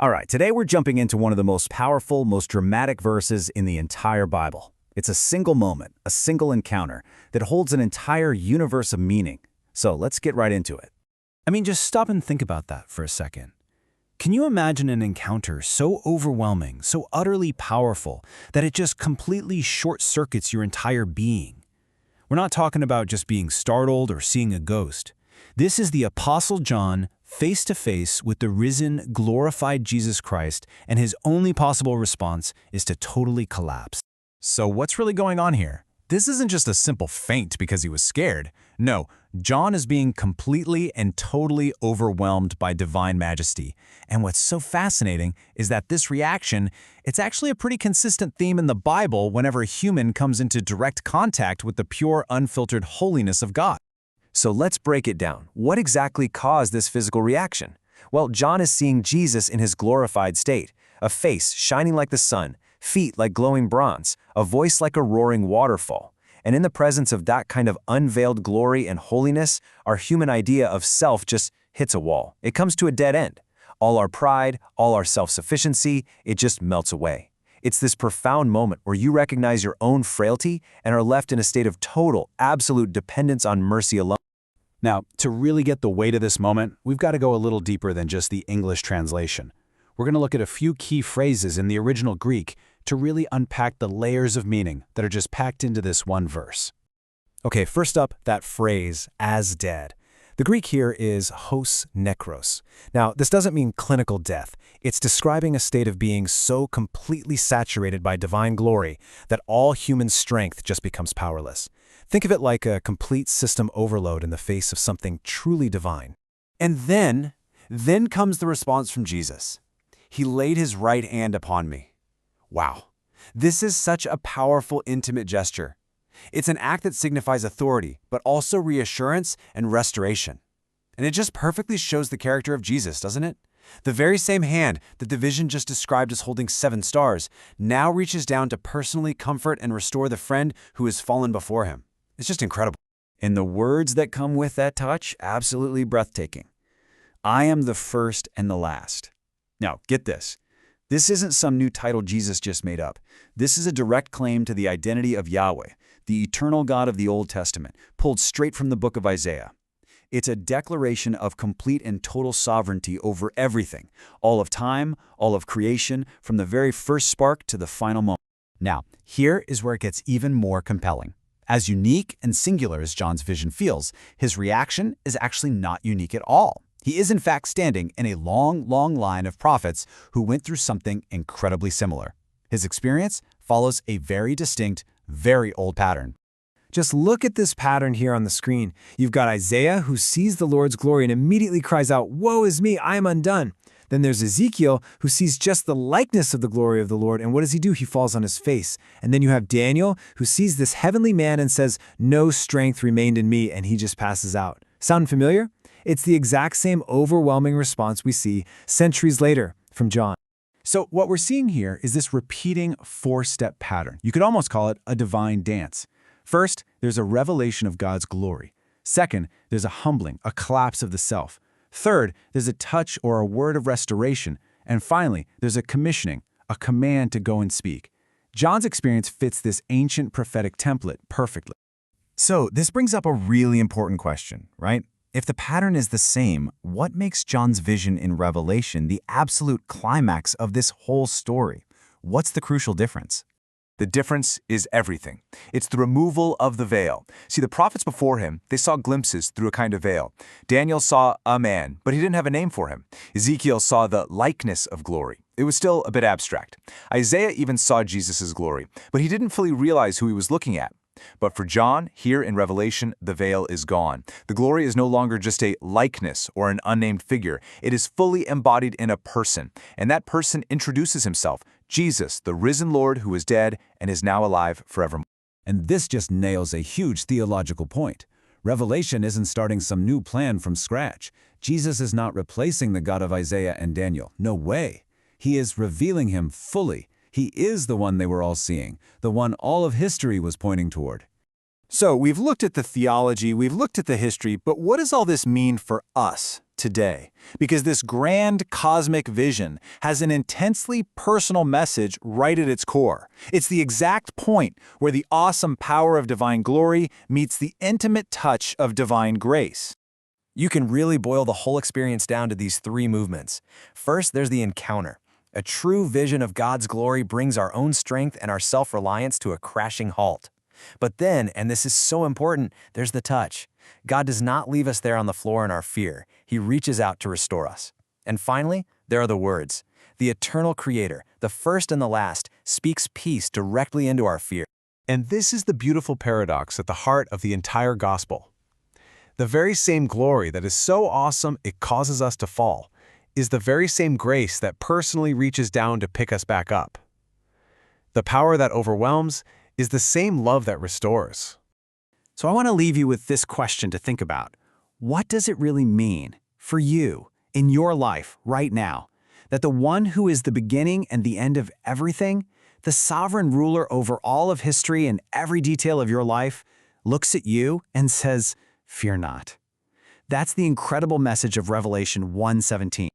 All right, today we're jumping into one of the most powerful, most dramatic verses in the entire Bible. It's a single moment, a single encounter that holds an entire universe of meaning. So let's get right into it. I mean, just stop and think about that for a second. Can you imagine an encounter so overwhelming, so utterly powerful, that it just completely short-circuits your entire being? We're not talking about just being startled or seeing a ghost. This is the Apostle John face-to-face with the risen, glorified Jesus Christ, and his only possible response is to totally collapse. So what's really going on here? This isn't just a simple faint because he was scared. No, John is being completely and totally overwhelmed by divine majesty. And what's so fascinating is that this reaction, it's actually a pretty consistent theme in the Bible whenever a human comes into direct contact with the pure, unfiltered holiness of God. So let's break it down. What exactly caused this physical reaction? Well, John is seeing Jesus in his glorified state, a face shining like the sun, feet like glowing bronze, a voice like a roaring waterfall. And in the presence of that kind of unveiled glory and holiness, our human idea of self just hits a wall. It comes to a dead end. All our pride, all our self-sufficiency, it just melts away. It's this profound moment where you recognize your own frailty and are left in a state of total, absolute dependence on mercy alone. Now, to really get the weight of this moment, we've got to go a little deeper than just the English translation. We're going to look at a few key phrases in the original Greek to really unpack the layers of meaning that are just packed into this one verse. Okay, first up, that phrase, as dead. The Greek here is hos nekros. Now, this doesn't mean clinical death. It's describing a state of being so completely saturated by divine glory that all human strength just becomes powerless. Think of it like a complete system overload in the face of something truly divine. And then comes the response from Jesus. He laid his right hand upon me. Wow. This is such a powerful, intimate gesture. It's an act that signifies authority, but also reassurance and restoration. And it just perfectly shows the character of Jesus, doesn't it? The very same hand that the vision just described as holding 7 stars now reaches down to personally comfort and restore the friend who has fallen before him. It's just incredible. And the words that come with that touch, absolutely breathtaking. I am the first and the last. Now, get this. This isn't some new title Jesus just made up. This is a direct claim to the identity of Yahweh, the eternal God of the Old Testament, pulled straight from the book of Isaiah. It's a declaration of complete and total sovereignty over everything, all of time, all of creation, from the very first spark to the final moment. Now, here is where it gets even more compelling. As unique and singular as John's vision feels, his reaction is actually not unique at all. He is in fact standing in a long, long line of prophets who went through something incredibly similar. His experience follows a very distinct, very old pattern. Just look at this pattern here on the screen. You've got Isaiah who sees the Lord's glory and immediately cries out, "Woe is me, I am undone." Then there's Ezekiel who sees just the likeness of the glory of the Lord, and what does he do? He falls on his face. And then you have Daniel who sees this heavenly man and says, "No strength remained in me," and he just passes out. Sound familiar? It's the exact same overwhelming response we see centuries later from John. So what we're seeing here is this repeating 4-step pattern. You could almost call it a divine dance. First, there's a revelation of God's glory. Second, there's a humbling, a collapse of the self. Third, there's a touch or a word of restoration. And finally, there's a commissioning, a command to go and speak. John's experience fits this ancient prophetic template perfectly. So this brings up a really important question, right? If the pattern is the same, what makes John's vision in Revelation the absolute climax of this whole story? What's the crucial difference? The difference is everything. It's the removal of the veil. See, the prophets before him, they saw glimpses through a kind of veil. Daniel saw a man, but he didn't have a name for him. Ezekiel saw the likeness of glory. It was still a bit abstract. Isaiah even saw Jesus' glory, but he didn't fully realize who he was looking at. But for John, here in Revelation, the veil is gone. The glory is no longer just a likeness or an unnamed figure. It is fully embodied in a person, and that person introduces himself, Jesus, the risen Lord who is dead and is now alive forevermore. And this just nails a huge theological point. Revelation isn't starting some new plan from scratch. Jesus is not replacing the God of Isaiah and Daniel. No way. He is revealing him fully. He is the one they were all seeing, the one all of history was pointing toward. So we've looked at the theology, we've looked at the history, but what does all this mean for us? today, because this grand cosmic vision has an intensely personal message right at its core. It's the exact point where the awesome power of divine glory meets the intimate touch of divine grace. You can really boil the whole experience down to these three movements. First, there's the encounter. A true vision of God's glory brings our own strength and our self-reliance to a crashing halt. But then, and this is so important, there's the touch. God does not leave us there on the floor in our fear. He reaches out to restore us. And finally, there are the words. The eternal Creator, the first and the last, speaks peace directly into our fear. And this is the beautiful paradox at the heart of the entire gospel. The very same glory that is so awesome it causes us to fall is the very same grace that personally reaches down to pick us back up. The power that overwhelms is the same love that restores. So I want to leave you with this question to think about. What does it really mean for you in your life right now that the one who is the beginning and the end of everything, the sovereign ruler over all of history and every detail of your life, looks at you and says, "Fear not"? That's the incredible message of Revelation 1:17.